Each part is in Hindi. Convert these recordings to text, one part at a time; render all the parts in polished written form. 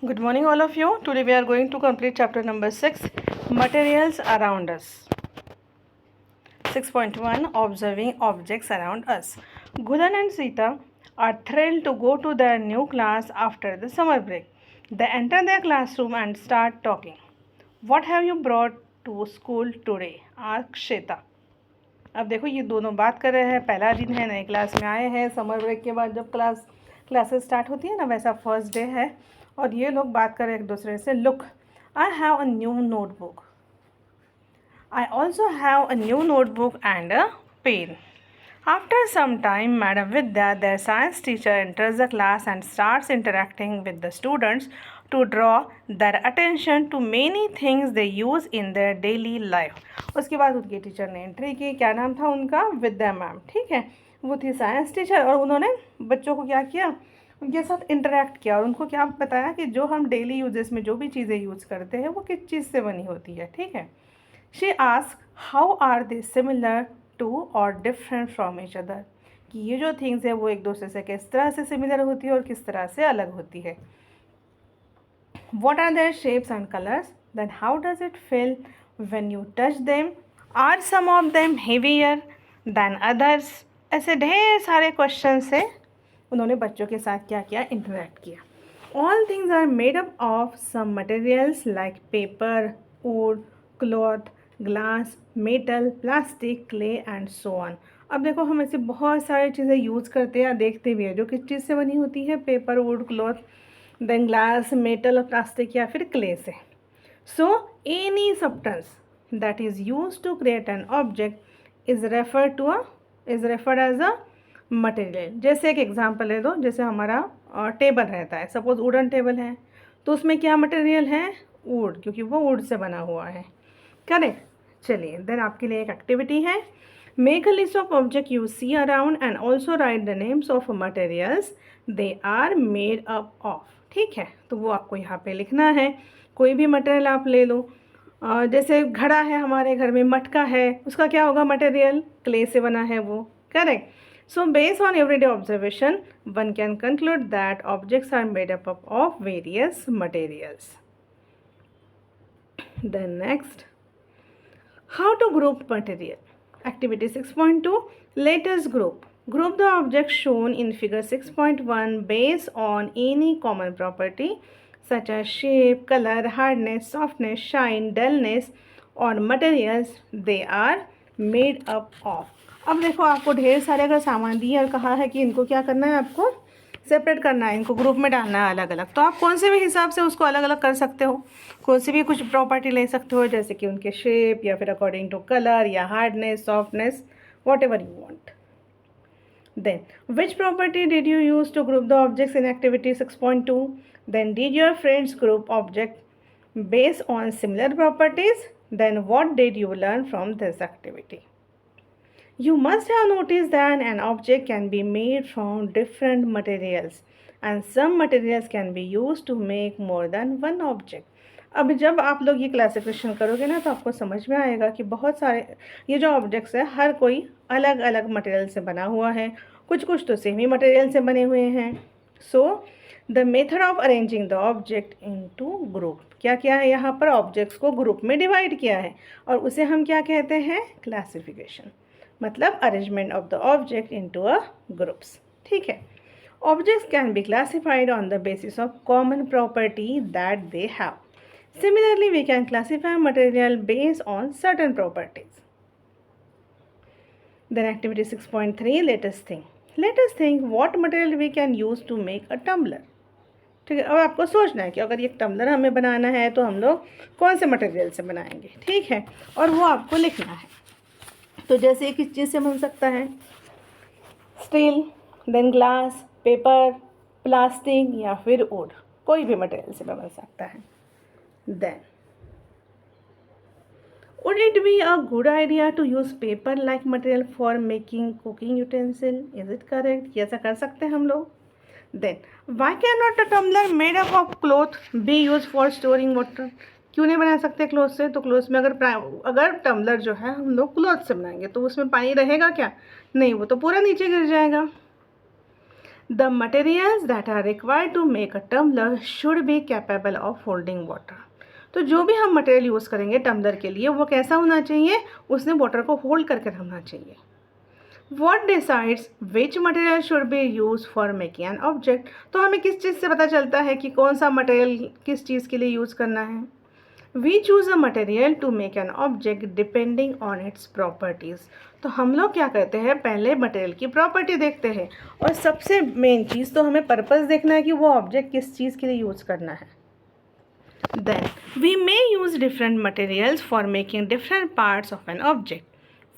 Good morning, all of you. Today we are going to complete chapter number 6, Materials Around Us. 6.1, Observing Objects Around Us. Gudan and Sita are thrilled to go to their new class after the summer break. They enter their classroom and start talking. What have you brought to school today? Asked Shweta. अब देखो ये दोनों बात कर रहे हैं, पहला दिन है, नए क्लास में आए हैं, समर ब्रेक के बाद जब क्लासेस स्टार्ट होती है ना, वैसा फर्स्ट डे है और ये लोग बात कर रहे हैं एक दूसरे से. Look, I have a new notebook. I also have a new notebook and a pen. After some time, Madam Vidya, their science teacher, enters the class and starts interacting with the students to draw their attention to many things they use in their daily life. उसके बाद उनके टीचर ने एंट्री की. क्या नाम था उनका? विद्या मैम. ठीक है, वो थी साइंस टीचर और उन्होंने बच्चों को क्या किया, उनके साथ इंटरेक्ट किया और उनको क्या बताया कि जो हम डेली यूजेस में जो भी चीज़ें यूज़ करते हैं वो किस चीज़ से बनी होती है. ठीक है. She ask how are they similar to और डिफरेंट फ्रॉम ईच अदर, कि ये जो थिंग्स है वो एक दूसरे से किस तरह से सिमिलर होती है और किस तरह से अलग होती है. What are their shapes and colours, then how does it feel when you touch them, are some of them heavier than others. ऐसे ढेर सारे क्वेश्चन से उन्होंने बच्चों के साथ क्या किया, इंटरेक्ट किया. All things are made up of some materials like paper, wood, cloth, glass, metal, plastic, clay and so on. अब देखो हम ऐसे बहुत सारी चीज़ें यूज़ करते हैं या देखते भी हैं जो किस चीज़ से बनी होती है, paper, wood, cloth, then glass, metal, plastic या फिर क्ले से. So any substance that is use to create an object is referred as a material. जैसे एक एग्जांपल ले दो, जैसे हमारा टेबल रहता है, सपोज वुडन टेबल है, तो उसमें क्या मटेरियल है, वुड, क्योंकि वो वुड से बना हुआ है. करेक्ट. चलिए, देन आपके लिए एक एक्टिविटी है. Make a list of object you see around and also write the names of materials they are made up of. ठीक है, तो वो आपको यहाँ पे लिखना है. कोई भी मटेरियल आप ले लो. जैसे घड़ा है हमारे घर में, मटका है, उसका क्या होगा मटेरियल, क्ले से बना है वो. Correct. So based on everyday observation, one can conclude that objects are made up of various materials. Then next, how to group material. Activity 6.2, let us group. Group the objects shown in figure 6.1 based on any common property such as shape, color, hardness, softness, shine, dullness or materials they are made up of. अब देखो, आपको ढेर सारे अगर सामान दिए और कहा है कि इनको क्या करना है, आपको सेपरेट करना है, इनको ग्रुप में डालना है अलग अलग, तो आप कौन से भी हिसाब से उसको अलग अलग कर सकते हो. कौन सी भी कुछ प्रॉपर्टी ले सकते हो, जैसे कि उनके शेप या फिर अकॉर्डिंग टू कलर या hardness, softness, whatever you want. Then which property did you use to group the objects in activity 6.2. Then did your friends group object based on similar properties. Then what did you learn from this activity. You must have noticed that an object can be made from different materials and some materials can be used to make more than one object. अब जब आप लोग ये क्लासिफिकेशन करोगे ना, तो आपको समझ में आएगा कि बहुत सारे ये जो ऑब्जेक्ट्स है, हर कोई अलग अलग मटेरियल से बना हुआ है, कुछ कुछ तो सेम ही मटेरियल से बने हुए हैं. So the method of arranging the object into group, क्या क्या है यहाँ पर, ऑब्जेक्ट्स को ग्रुप में डिवाइड किया है और उसे हम क्या कहते हैं, क्लासिफिकेशन, मतलब arrangement of the object into a groups. ठीक है. Objects can be classified on the basis of common property that they have. Similarly we can classify material based on certain properties. Then activity 6.3, let us think what material we can use to make a tumbler. ठीक है, अब आपको सोचना है कि अगर ये टम्बलर हमें बनाना है तो हम लोग कौन से मटेरियल से बनाएंगे. ठीक है, और वो आपको लिखना है. तो जैसे किस चीज़ से बन सकता है, steel, then glass, paper, plastic या फिर वुड, कोई भी मटेरियल से बन सकता है. Then would it be a good idea to use paper like material for making cooking utensil, is it correct, ऐसा कर सकते हैं हम लोग. Then why can not a tumbler made up of cloth be use for storing water. क्यों नहीं बना सकते क्लोथ से, तो क्लोथ में अगर टम्बलर जो है हम लोग क्लोथ से बनाएंगे तो उसमें पानी रहेगा क्या, नहीं, वो तो पूरा नीचे गिर जाएगा. The materials that are required to make a tumbler should be capable of holding water. तो जो भी हम मटेरियल यूज़ करेंगे टम्बलर के लिए वो कैसा होना चाहिए, उसने वाटर को होल्ड करके रखना चाहिए। What decides which material should be used for making an object? तो हमें किस चीज़ से पता चलता है कि कौन सा मटेरियल किस चीज़ के लिए यूज़ करना है? We choose a material to make an object depending on its properties. तो हम लोग क्या करते हैं, पहले मटेरियल की प्रॉपर्टी देखते हैं और सबसे मेन चीज़ तो हमें पर्पस देखना है कि वो ऑब्जेक्ट किस चीज़ के लिए यूज़ करना है। Then we may use different materials for making different parts of an object.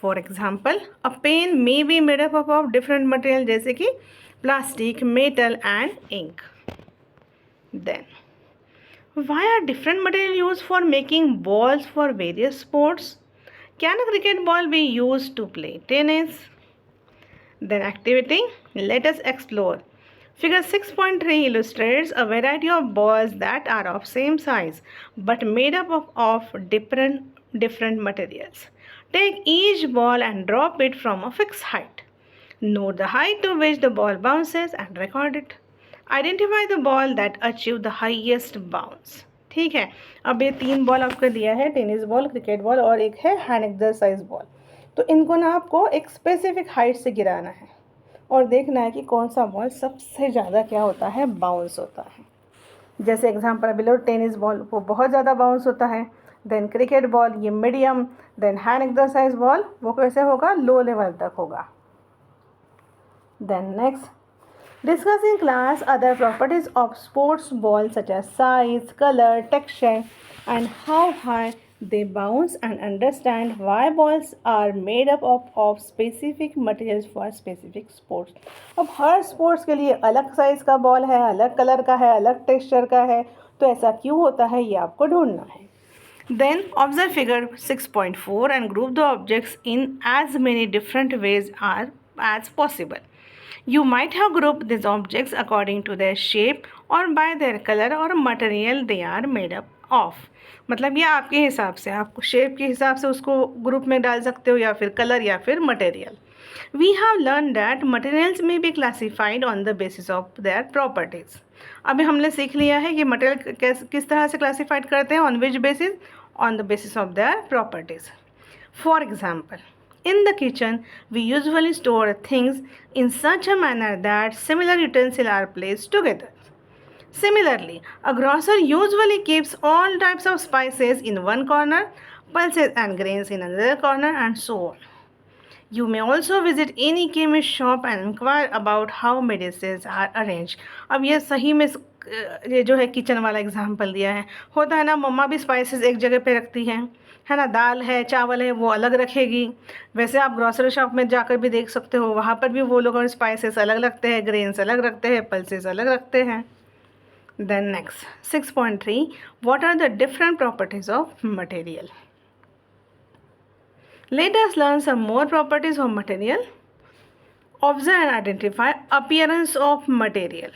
For example, a pen may be made up of different material जैसे कि plastic, metal and ink. Then, why are different material used for making balls for various sports? Can a cricket ball be used to play tennis? Then activity, let us explore. Figure 6.3 illustrates a variety of balls that are of same size but made up of different materials. Take each ball and drop it from a fixed height. Note the height to which the ball bounces and record it. Identify the ball that achieved the highest bounce. ठीक है, अब ये 3 बॉल आपको दिया है, टेनिस बॉल, क्रिकेट बॉल और एक है हैंड एक्सरसाइज बॉल। तो इनको ना आपको एक स्पेसिफिक हाइट से गिराना है और देखना है कि कौन सा बॉल सबसे ज़्यादा क्या होता है, बाउंस होता है। जैसे एग्जांपल अभी लो, टेनिस बॉल वो बहुत ज़्यादा बाउंस होता है, देन क्रिकेट बॉल ये medium, then hand exercise ball वो कैसे होगा, लो लेवल तक होगा। Then next, discuss in class other properties of sports ball such as size, colour, texture and how high they bounce and understand why balls are made up of specific materials for specific sports. अब हर स्पोर्ट्स के लिए अलग साइज़ का बॉल है, अलग कलर का है, अलग टेक्सचर का है, तो ऐसा क्यों होता है ये आपको ढूंढना है। Then observe figure 6.4 and group the objects in as many different ways as possible. You might have grouped these objects according to their shape or by their color or material they are made up of. मतलब ये आपके हिसाब से, आप शेप के हिसाब से उसको ग्रुप में डाल सकते हो या फिर कलर या फिर material. We have learn that materials में be classified on the basis of their properties. अभी हमने सीख लिया है कि मटेरियल किस तरह से क्लासीफाइड करते हैं, on which basis, on the basis of their properties. For example, in the kitchen, we usually store things in such a manner that similar utensils are placed together. Similarly, a grocer usually keeps all types of spices in one corner, pulses and grains in another corner, and so on. You may also visit any chemist shop and inquire about how medicines are arranged. अब ये सही में ये जो है किचन वाला एग्जाम्पल दिया है, होता है ना, मम्मा भी स्पाइसेस एक जगह पे रखती हैं, है ना, दाल है, चावल है, वो अलग रखेगी। वैसे आप ग्रॉसरी शॉप में जाकर भी देख सकते हो, वहाँ पर भी वो लोग और स्पाइसेस अलग रखते हैं, ग्रेन्स अलग रखते हैं, पल्सेस अलग रखते हैं। Then next, 6.3, what are the different properties of material? Let us learn some more properties of material. Observe and identify appearance of material.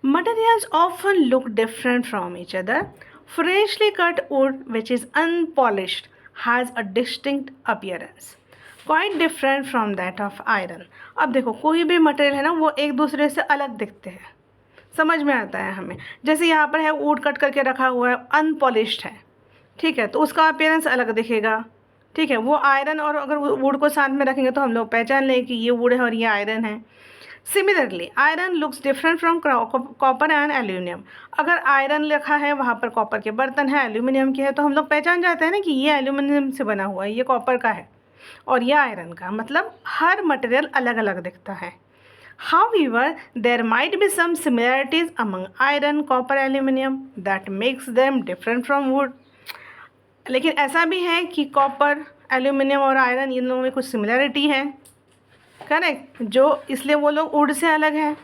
Materials often look different from each other. Freshly cut wood, which is unpolished, has a distinct appearance, quite different from that of iron. अब देखो, कोई भी मटेरियल है ना, वो एक दूसरे से अलग दिखते हैं, समझ में आता है हमें। जैसे यहाँ पर है, वुड कट करके रखा हुआ है, अनपॉलिश्ड है, ठीक है, तो उसका अपीयरेंस अलग दिखेगा, ठीक है। वो आयरन और अगर वुड को साथ में रखेंगे तो हम लोग पहचान लेंगे कि ये वुड है और ये आयरन है। Similarly, iron looks different from copper and aluminium. अगर आयरन रखा है, वहाँ पर कॉपर के बर्तन है, एल्यूमिनियम के है, तो हम लोग पहचान जाते हैं ना कि ये एल्यूमिनियम से बना हुआ है, ये कॉपर का है और ये आयरन का। मतलब हर मटेरियल अलग अलग दिखता है। However, there might be some similarities among iron, copper, aluminum that makes them different from wood. लेकिन ऐसा भी है कि कॉपर, एल्यूमिनियम और आयरन इन लोगों में कुछ सिमिलरिटी है, करेक्ट, जो इसलिए वो लोग वुड से अलग हैं।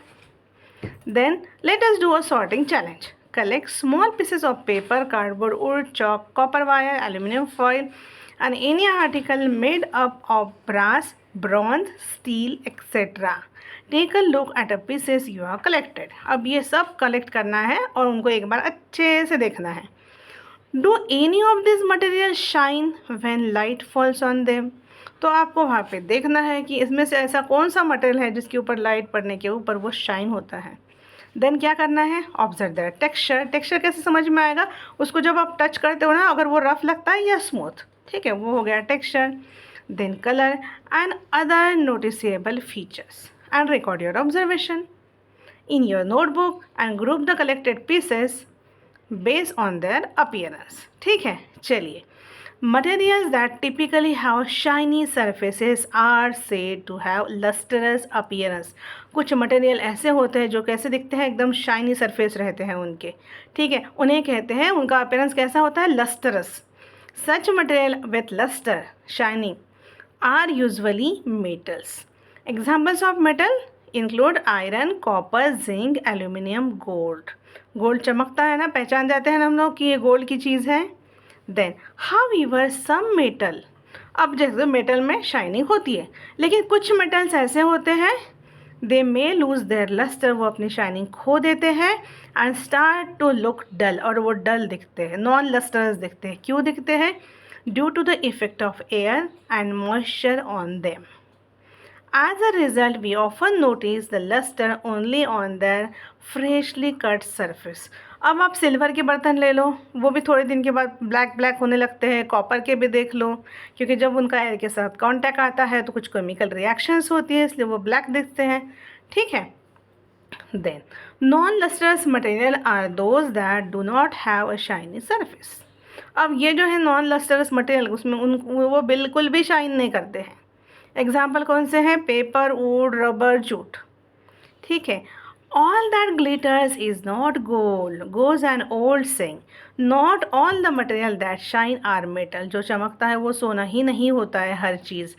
Then let us do a sorting challenge. Collect small pieces of paper, cardboard, wood, chalk, copper wire, aluminum foil, and any article made up of brass, bronze, steel, etc. Take a look at the pieces you have collected. अब ये सब कलेक्ट करना है और उनको एक बार अच्छे से देखना है. Do any of these materials shine when light falls on them? तो आपको वहाँ पे देखना है कि इसमें से ऐसा कौन सा मटेरियल है जिसके ऊपर लाइट पड़ने के ऊपर वो शाइन होता है। देन क्या करना है, ऑब्जर्व द टेक्सचर। टेक्सचर कैसे समझ में आएगा, उसको जब आप टच करते हो ना, अगर वो रफ लगता है या स्मूथ, ठीक है, वो हो गया texture. Then colour and other noticeable features and record your observation in your notebook and group the collected pieces based on their appearance। ठीक है, चलिए। Materials that typically have shiny surfaces are said to have lustrous appearance। कुछ मटेरियल ऐसे होते हैं जो कैसे दिखते हैं, एकदम शाइनी सरफेस रहते हैं उनके, ठीक है, उन्हें कहते हैं, उनका अपीयरेंस कैसा होता है, lustrous. Such material with lustre shining are usually metals. Examples of metal include iron, copper, zinc, aluminium, gold. Gold चमकता है ना, पहचान जाते हैं हम लोग कि ये गोल्ड की चीज़ है। देन हाउएवर सम मेटल, अब जैसे मेटल में शाइनिंग होती है, लेकिन कुछ मेटल्स ऐसे होते हैं, दे मे लूज देयर लस्टर, वो अपनी शाइनिंग खो देते हैं, एंड स्टार्ट टू लुक डल, और वो डल दिखते हैं, नॉन लस्टरस दिखते हैं। क्यों दिखते हैं, due to the effect of air and moisture on them. As a result, we often notice the luster only on their freshly cut surface। अब आप सिल्वर के बर्तन ले लो, वो भी थोड़े दिन के बाद ब्लैक ब्लैक होने लगते हैं। कॉपर के भी देख लो, क्योंकि जब उनका एयर के साथ कांटेक्ट आता है तो कुछ केमिकल रिएक्शंस होती है, इसलिए वो ब्लैक दिखते हैं, ठीक है। Then non lustrous material are those that do not have a shiny surface. अब ये जो है नॉन लस्टरस मटेरियल, उसमें वो बिल्कुल भी शाइन नहीं करते हैं। एग्जाम्पल कौन से हैं, पेपर, वुड, रबर, जूट, ठीक है। All that glitters is not gold goes an old saying, not all the material that shine are metal. जो चमकता है वो सोना ही नहीं होता है हर चीज़।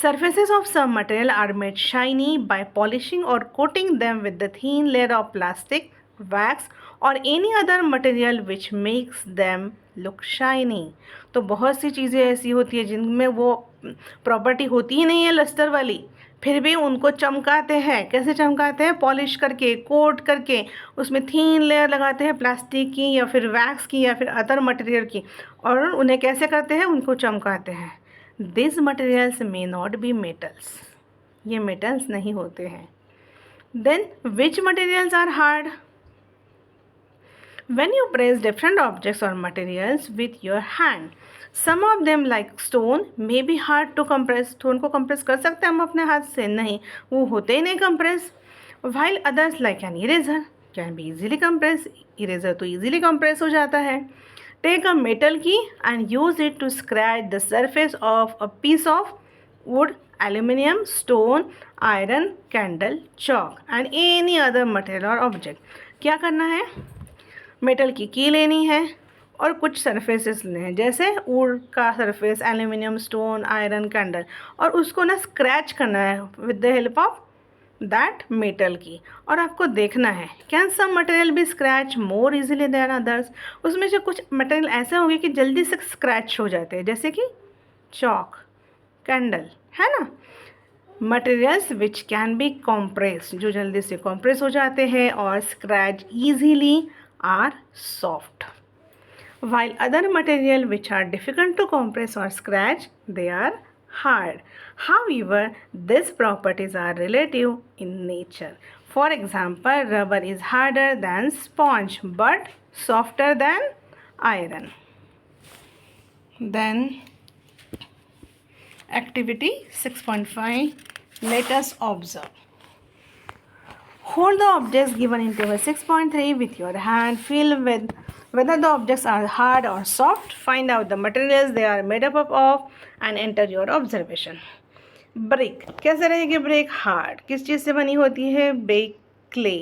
Surfaces of some material are made shiny by polishing और coating them with the thin layer of plastic, wax और any other material which makes them look shiny. तो बहुत सी चीज़ें ऐसी होती है जिनमें वो प्रॉपर्टी होती ही नहीं है लस्टर वाली, फिर भी उनको चमकाते हैं। कैसे चमकाते हैं, पॉलिश करके, कोट करके, उसमें थीन लेयर लगाते हैं प्लास्टिक की या फिर वैक्स की या फिर अदर मटेरियल की, और उन्हें कैसे करते हैं, उनको चमकाते हैं। This materials may not be metals, ये मेटल्स नहीं होते हैं। Then which materials are hard, when you press different objects or materials with your hand, some of them like stone may be hard to compress। stone को compress कर सकते हैं हम अपने हाथ से, नहीं, वो होते ही नहीं compress। while others like an eraser can be easily compressed, eraser तो easily compress हो जाता है। take a metal key and use it to scratch the surface of a piece of wood, aluminium, stone, iron, candle, chalk and any other material or object। क्या करना है, मेटल की लेनी है और कुछ सरफेसेस लेने हैं, जैसे वुड का surface, aluminium, stone, iron, candle, और उसको ना स्क्रैच करना है with the help of that metal की। और आपको देखना है, कैन सम मटेरियल भी scratch more easily than others. उसमें से कुछ मटेरियल ऐसे होंगे कि जल्दी से स्क्रैच हो जाते हैं, जैसे कि चॉक, कैंडल, है ना। Materials which can be compress, जो जल्दी से कॉम्प्रेस हो जाते हैं और scratch easily are soft, while other material which are difficult to compress or scratch, they are hard। However, these properties are relative in nature। For example, rubber is harder than sponge but softer than iron। Then activity 6.5, let us observe। Hold the objects given in table 6.3 with your hand. Feel with whether the objects are hard or soft. Find out the materials they are made up of and enter your observation। Brick कैसे रहेगी, ब्रिक हार्ड, किस चीज़ से बनी होती है, बेक क्ले।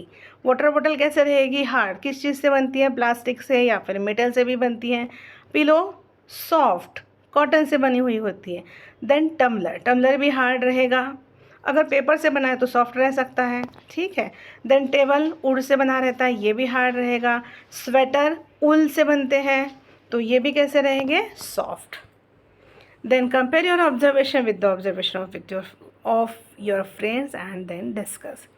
वाटर बॉटल कैसे रहेगी, हार्ड, किस चीज़ से बनती है, प्लास्टिक से या फिर मेटल से भी बनती है। पिलो सॉफ्ट, कॉटन से बनी हुई होती है। देन टम्बलर, टम्बलर भी हार्ड रहेगा, अगर पेपर से बना है तो सॉफ्ट रह सकता है, ठीक है। देन टेबल वुड से बना रहता है, ये भी हार्ड रहेगा। स्वेटर ऊल से बनते हैं, तो ये भी कैसे रहेंगे, soft. Then compare your observation with the observation of your friends and then discuss।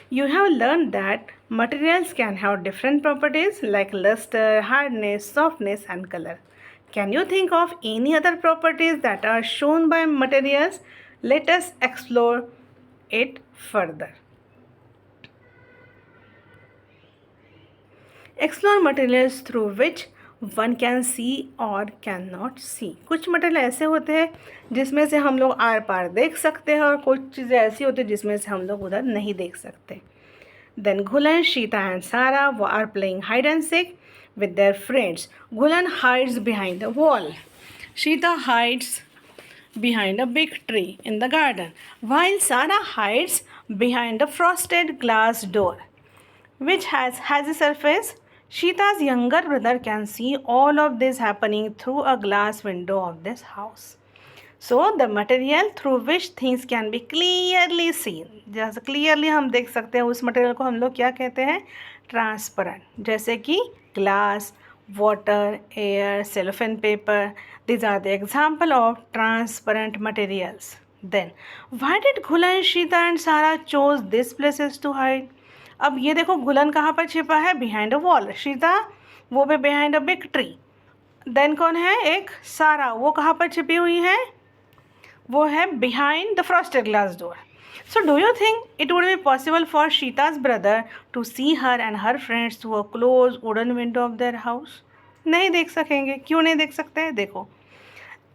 You have learned that materials can have different properties like luster, hardness, softness and color। Can you think of any other properties that are shown by materials? Let us explore it further. Explore materials through which one can see और कैन नॉट सी. कुछ मटेरियल ऐसे होते हैं जिसमें से हम लोग आर पार देख सकते हैं और कुछ चीज़ें ऐसी होती हैं जिसमें से हम लोग उधर नहीं देख सकते. देन घुलन, शीता एंड सारा वो are playing hide and seek with their friends. Gulan hides behind a wall. Sheeta hides behind a big tree in the garden, while Sarah hides behind a frosted glass door, which has a surface. Sheeta's younger brother can see all of this happening through a glass window of this house. So the material through which things can be clearly seen. जैसे clearly हम देख सकते हैं उस मटेरियल को हम लोग क्या कहते हैं? ट्रांसपेरेंट. जैसे कि glass, water, air, cellophane paper. These are the example of transparent materials. Then why did Gulan, Sheeta and Sarah chose these places to hide? अब ये देखो गुलन कहाँ पर छिपा है? Behind a wall. शीता वो भी behind a big tree. Then कौन है? एक सारा, वो कहाँ पर छिपी हुई है? वो है behind the frosted glass door. So do you think it would be possible for Sheeta's brother to see her and her friends through a closed wooden window of their house? नहीं देख सकेंगे. क्यों नहीं देख सकते हैं? देखो,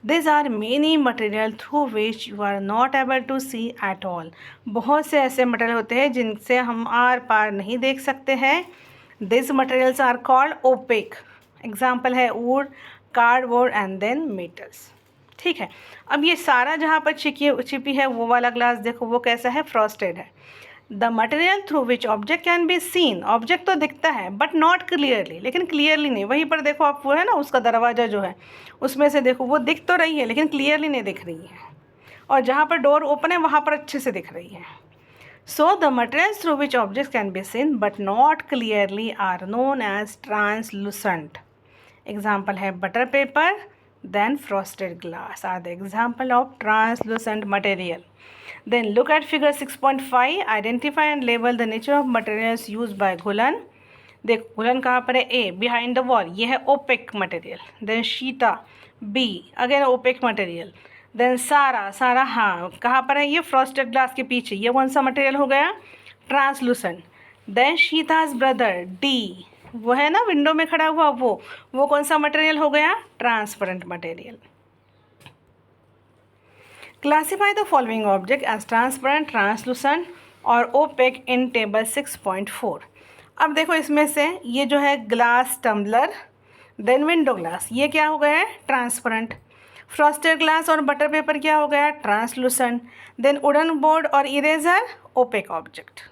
These are many material through which you are not able to see at all. बहुत से ऐसे मटेरियल होते हैं जिनसे हम आर पार नहीं देख सकते हैं. These materials are called opaque. Example है wood, cardboard and then metals. ठीक है. अब ये सारा जहाँ पर छिपी है वो वाला ग्लास देखो वो कैसा है? फ्रॉस्टेड है. The material through which object can be scene. Object तो दिखता है बट नॉट क्लियरली. लेकिन क्लियरली नहीं. वहीं पर देखो आप, वो है ना उसका दरवाज़ा जो है उसमें से देखो वो दिख तो रही है लेकिन क्लियरली नहीं दिख रही है. और जहाँ पर डोर ओपन है वहाँ पर अच्छे से दिख रही है. So the materials through which object can be seen but not clearly are known as translucent. Example है butter paper. Then frosted glass are the example of translucent material. Then look at figure 6.5. Identify and label the nature of materials used by Gulan. देख गुलन कहाँ पर है? A. Behind the wall. ये है opaque material. Then शीता B. Again opaque material. Then सारा हाँ कहाँ पर है? ये frosted glass के पीछे. ये कौन सा material हो गया? Translucent. Then शीता's brother D. वो है ना विंडो में खड़ा हुआ, वो कौन सा मटेरियल हो गया? Transparent material. Classify the following object as transparent, translucent और ओपेक इन टेबल 6.4. अब देखो इसमें से ये जो है glass tumbler, then window glass, ये क्या हो गया है? ट्रांसपेरेंट. फ्रॉस्टेड ग्लास और बटर पेपर क्या हो गया? ट्रांसलूसेंट. देन वुडन बोर्ड और इरेजर ओपेक ऑब्जेक्ट.